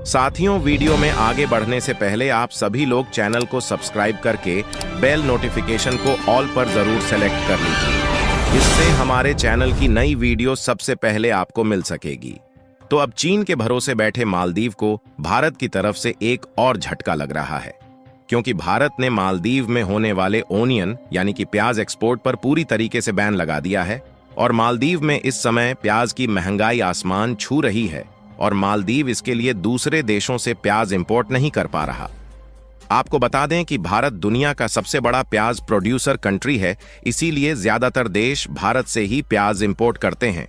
साथियों, वीडियो में आगे बढ़ने से पहले आप सभी लोग चैनल को सब्सक्राइब करके बेल नोटिफिकेशन को ऑल पर जरूर सेलेक्ट कर लीजिए। इससे हमारे चैनल की नई वीडियो सबसे पहले आपको मिल सकेगी। तो अब चीन के भरोसे बैठे मालदीव को भारत की तरफ से एक और झटका लग रहा है, क्योंकि भारत ने मालदीव में होने वाले ओनियन यानी कि प्याज एक्सपोर्ट पर पूरी तरीके से बैन लगा दिया है। और मालदीव में इस समय प्याज की महंगाई आसमान छू रही है और मालदीव इसके लिए दूसरे देशों से प्याज इंपोर्ट नहीं कर पा रहा। आपको बता दें कि भारत दुनिया का सबसे बड़ा प्याज प्रोड्यूसर कंट्री है, इसीलिए ज्यादातर देश भारत से ही प्याज इंपोर्ट करते हैं।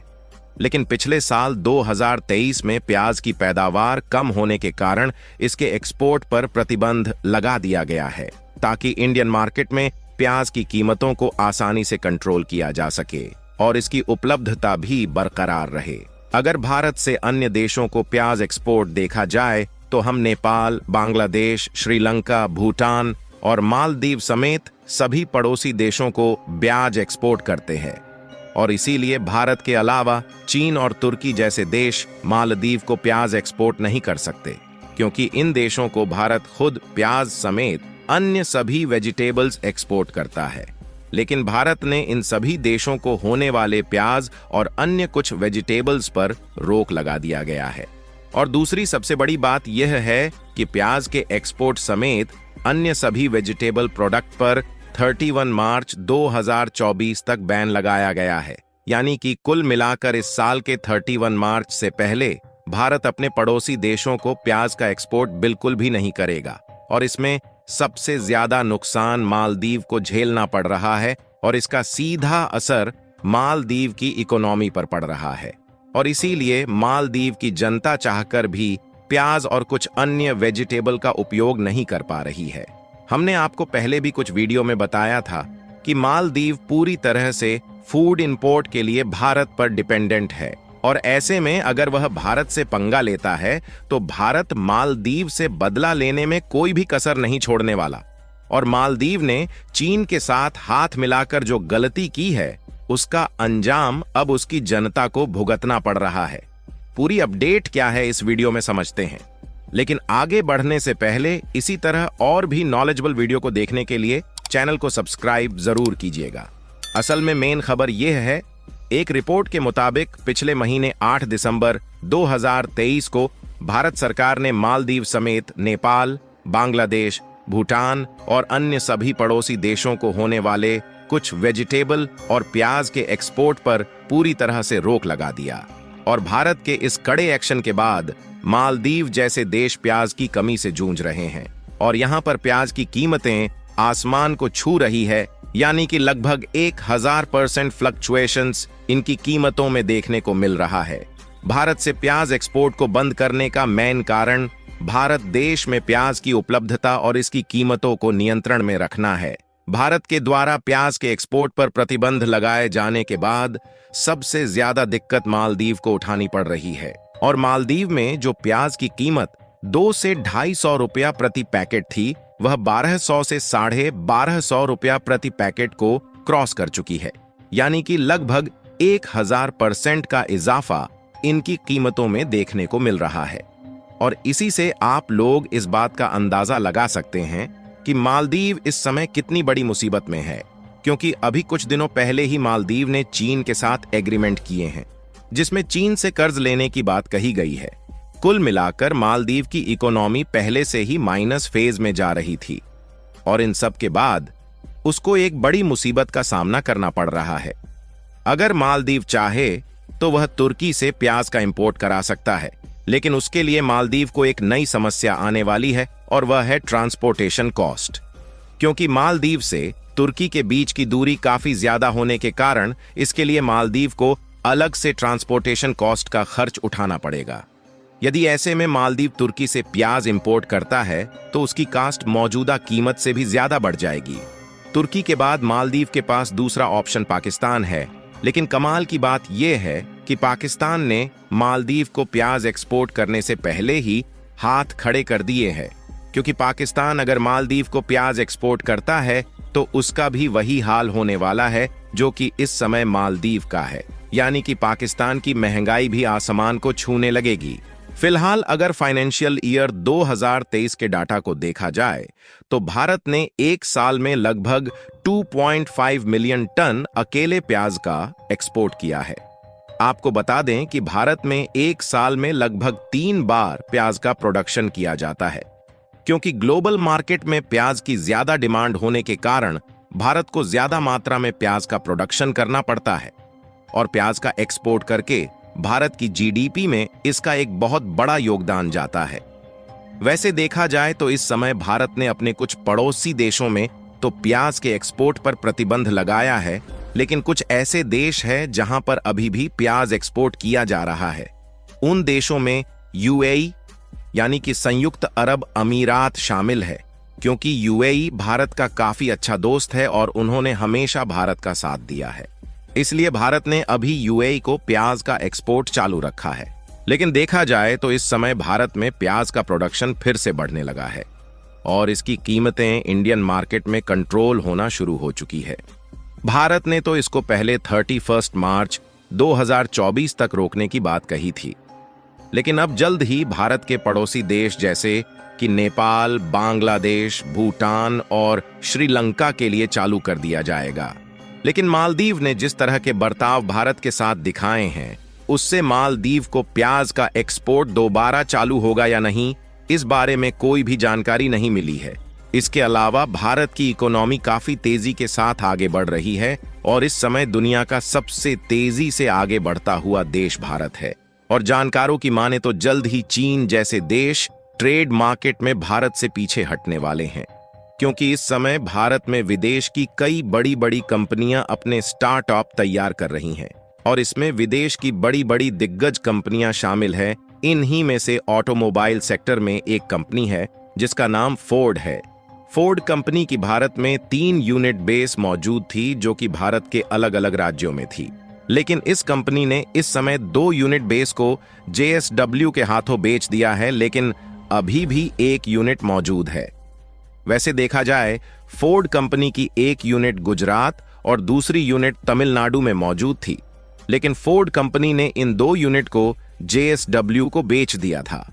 लेकिन पिछले साल 2023 में प्याज की पैदावार कम होने के कारण इसके एक्सपोर्ट पर प्रतिबंध लगा दिया गया है, ताकि इंडियन मार्केट में प्याज की कीमतों को आसानी से कंट्रोल किया जा सके और इसकी उपलब्धता भी बरकरार रहे। अगर भारत से अन्य देशों को प्याज एक्सपोर्ट देखा जाए तो हम नेपाल, बांग्लादेश, श्रीलंका, भूटान और मालदीव समेत सभी पड़ोसी देशों को प्याज एक्सपोर्ट करते हैं। और इसीलिए भारत के अलावा चीन और तुर्की जैसे देश मालदीव को प्याज एक्सपोर्ट नहीं कर सकते, क्योंकि इन देशों को भारत खुद प्याज समेत अन्य सभी वेजिटेबल्स एक्सपोर्ट करता है। लेकिन भारत ने इन सभी देशों को होने वाले प्याज और अन्य कुछ वेजिटेबल्स पर रोक लगा दिया गया है। और दूसरी सबसे बड़ी बात यह है कि प्याज के एक्सपोर्ट समेत अन्य सभी वेजिटेबल प्रोडक्ट पर 31 मार्च 2024 तक बैन लगाया गया है। यानी कि कुल मिलाकर इस साल के 31 मार्च से पहले भारत अपने पड़ोसी देशों को प्याज का एक्सपोर्ट बिल्कुल भी नहीं करेगा। और इसमें सबसे ज्यादा नुकसान मालदीव को झेलना पड़ रहा है और इसका सीधा असर मालदीव की इकोनॉमी पर पड़ रहा है। और इसीलिए मालदीव की जनता चाहकर भी प्याज और कुछ अन्य वेजिटेबल का उपयोग नहीं कर पा रही है। हमने आपको पहले भी कुछ वीडियो में बताया था कि मालदीव पूरी तरह से फूड इंपोर्ट के लिए भारत पर डिपेंडेंट है, और ऐसे में अगर वह भारत से पंगा लेता है तो भारत मालदीव से बदला लेने में कोई भी कसर नहीं छोड़ने वाला। और मालदीव ने चीन के साथ हाथ मिलाकर जो गलती की है उसका अंजाम अब उसकी जनता को भुगतना पड़ रहा है। पूरी अपडेट क्या है इस वीडियो में समझते हैं, लेकिन आगे बढ़ने से पहले इसी तरह और भी नॉलेजेबल वीडियो को देखने के लिए चैनल को सब्सक्राइब जरूर कीजिएगा। असल में मेन खबर यह है, एक रिपोर्ट के मुताबिक पिछले महीने 8 दिसंबर 2023 को भारत सरकार ने मालदीव समेत नेपाल, बांग्लादेश, भूटान और अन्य सभी पड़ोसी देशों को होने वाले कुछ वेजिटेबल और प्याज के एक्सपोर्ट पर पूरी तरह से रोक लगा दिया। और भारत के इस कड़े एक्शन के बाद मालदीव जैसे देश प्याज की कमी से जूझ रहे हैं और यहाँ पर प्याज की कीमतें आसमान को छू रही है, यानी कि लगभग 1000% फ्लक्चुएशंस इनकी कीमतों में देखने को मिल रहा है। भारत से प्याज एक्सपोर्ट को बंद करने का मेन कारण भारत देश में प्याज की उपलब्धता और इसकी कीमतों को नियंत्रण में रखना है। भारत के द्वारा प्याज के एक्सपोर्ट पर प्रतिबंध लगाए जाने के बाद सबसे ज्यादा दिक्कत मालदीव को उठानी पड़ रही है। और मालदीव में जो प्याज की कीमत 2 से 250 रुपया प्रति पैकेट थी, वह 1200 से 1250 रुपया प्रति पैकेट को क्रॉस कर चुकी है। यानी कि लगभग 1000% का इजाफा इनकी कीमतों में देखने को मिल रहा है। और इसी से आप लोग इस बात का अंदाजा लगा सकते हैं कि मालदीव इस समय कितनी बड़ी मुसीबत में है, क्योंकि अभी कुछ दिनों पहले ही मालदीव ने चीन के साथ एग्रीमेंट किए हैं, जिसमें चीन से कर्ज लेने की बात कही गई है। कुल मिलाकर मालदीव की इकोनॉमी पहले से ही माइनस फेज में जा रही थी और इन सब के बाद उसको एक बड़ी मुसीबत का सामना करना पड़ रहा है। अगर मालदीव चाहे तो वह तुर्की से प्याज का इंपोर्ट करा सकता है, लेकिन उसके लिए मालदीव को एक नई समस्या आने वाली है और वह है ट्रांसपोर्टेशन कॉस्ट। क्योंकि मालदीव से तुर्की के बीच की दूरी काफी ज्यादा होने के कारण इसके लिए मालदीव को अलग से ट्रांसपोर्टेशन कॉस्ट का खर्च उठाना पड़ेगा। यदि ऐसे में मालदीव तुर्की से प्याज इंपोर्ट करता है तो उसकी कास्ट मौजूदा कीमत से भी ज्यादा बढ़ जाएगी। तुर्की के बाद मालदीव के पास दूसरा ऑप्शन पाकिस्तान है, लेकिन कमाल की बात यह है कि पाकिस्तान ने मालदीव को प्याज एक्सपोर्ट करने से पहले ही हाथ खड़े कर दिए हैं, क्योंकि पाकिस्तान अगर मालदीव को प्याज एक्सपोर्ट करता है तो उसका भी वही हाल होने वाला है जो कि इस समय मालदीव का है। यानी कि पाकिस्तान की महंगाई भी आसमान को छूने लगेगी। फिलहाल अगर फाइनेंशियल ईयर 2023 के डाटा को देखा जाए तो भारत ने एक साल में लगभग 2.5 मिलियन टन अकेले प्याज का एक्सपोर्ट किया है। आपको बता दें कि भारत में एक साल में लगभग 3 बार प्याज का प्रोडक्शन किया जाता है। क्योंकि ग्लोबल मार्केट में प्याज की ज्यादा डिमांड होने के कारण भारत को ज्यादा मात्रा में प्याज का प्रोडक्शन करना पड़ता है और प्याज का एक्सपोर्ट करके भारत की जीडीपी में इसका एक बहुत बड़ा योगदान जाता है। वैसे देखा जाए तो इस समय भारत ने अपने कुछ पड़ोसी देशों में तो प्याज के एक्सपोर्ट पर प्रतिबंध लगाया है, लेकिन कुछ ऐसे देश हैं जहां पर अभी भी प्याज एक्सपोर्ट किया जा रहा है। उन देशों में यूएई यानी कि संयुक्त अरब अमीरात शामिल है, क्योंकि यूएई भारत का काफी अच्छा दोस्त है और उन्होंने हमेशा भारत का साथ दिया है। इसलिए भारत ने अभी यूएई को प्याज का एक्सपोर्ट चालू रखा है। लेकिन देखा जाए तो इस समय भारत में प्याज का प्रोडक्शन फिर से बढ़ने लगा है और इसकी कीमतें इंडियन मार्केट में कंट्रोल होना शुरू हो चुकी है। भारत ने तो इसको पहले 31 मार्च 2024 तक रोकने की बात कही थी, लेकिन अब जल्द ही भारत के पड़ोसी देश जैसे कि नेपाल, बांग्लादेश, भूटान और श्रीलंका के लिए चालू कर दिया जाएगा। लेकिन मालदीव ने जिस तरह के बर्ताव भारत के साथ दिखाए हैं, उससे मालदीव को प्याज का एक्सपोर्ट दोबारा चालू होगा या नहीं, इस बारे में कोई भी जानकारी नहीं मिली है। इसके अलावा भारत की इकोनॉमी काफी तेजी के साथ आगे बढ़ रही है और इस समय दुनिया का सबसे तेजी से आगे बढ़ता हुआ देश भारत है। और जानकारों की माने तो जल्द ही चीन जैसे देश ट्रेड मार्केट में भारत से पीछे हटने वाले हैं, क्योंकि इस समय भारत में विदेश की कई बड़ी बड़ी कंपनियां अपने स्टार्टअप तैयार कर रही हैं और इसमें विदेश की बड़ी बड़ी दिग्गज कंपनियां शामिल हैं। इन्हीं में से ऑटोमोबाइल सेक्टर में एक कंपनी है जिसका नाम फोर्ड है। फोर्ड कंपनी की भारत में 3 यूनिट बेस मौजूद थी जो कि भारत के अलग अलग राज्यों में थी, लेकिन इस कंपनी ने इस समय 2 यूनिट बेस को JSW के हाथों बेच दिया है, लेकिन अभी भी 1 यूनिट मौजूद है। वैसे देखा जाए फोर्ड कंपनी की 1 यूनिट गुजरात और दूसरी यूनिट तमिलनाडु में मौजूद थी, लेकिन फोर्ड कंपनी ने इन 2 यूनिट को JSW को बेच दिया था।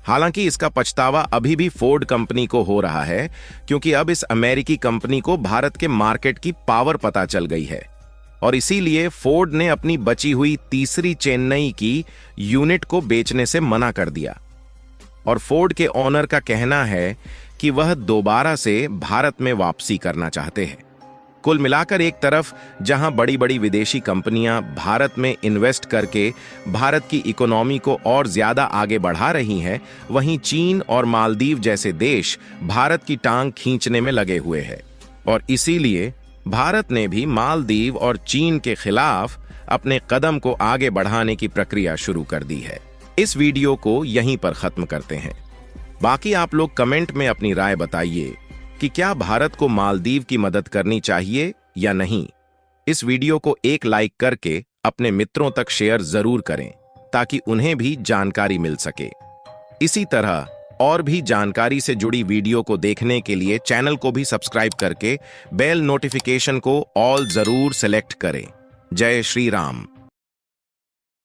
हालांकि इसका पछतावा अभी भी फोर्ड कंपनी को हो रहा है, क्योंकि अब इस अमेरिकी कंपनी को भारत के मार्केट की पावर पता चल गई है और इसीलिए फोर्ड ने अपनी बची हुई तीसरी चेन्नई की यूनिट को बेचने से मना कर दिया। और फोर्ड के ओनर का कहना है कि वह दोबारा से भारत में वापसी करना चाहते हैं। कुल मिलाकर एक तरफ जहां बड़ी बड़ी विदेशी कंपनियां भारत में इन्वेस्ट करके भारत की इकोनॉमी को और ज्यादा आगे बढ़ा रही हैं, वहीं चीन और मालदीव जैसे देश भारत की टांग खींचने में लगे हुए हैं और इसीलिए भारत ने भी मालदीव और चीन के खिलाफ अपने कदम को आगे बढ़ाने की प्रक्रिया शुरू कर दी है। इस वीडियो को यहीं पर खत्म करते हैं। बाकी आप लोग कमेंट में अपनी राय बताइए कि क्या भारत को मालदीव की मदद करनी चाहिए या नहीं। इस वीडियो को एक लाइक करके अपने मित्रों तक शेयर जरूर करें ताकि उन्हें भी जानकारी मिल सके। इसी तरह और भी जानकारी से जुड़ी वीडियो को देखने के लिए चैनल को भी सब्सक्राइब करके बेल नोटिफिकेशन को ऑल जरूर सेलेक्ट करें। जय श्री राम।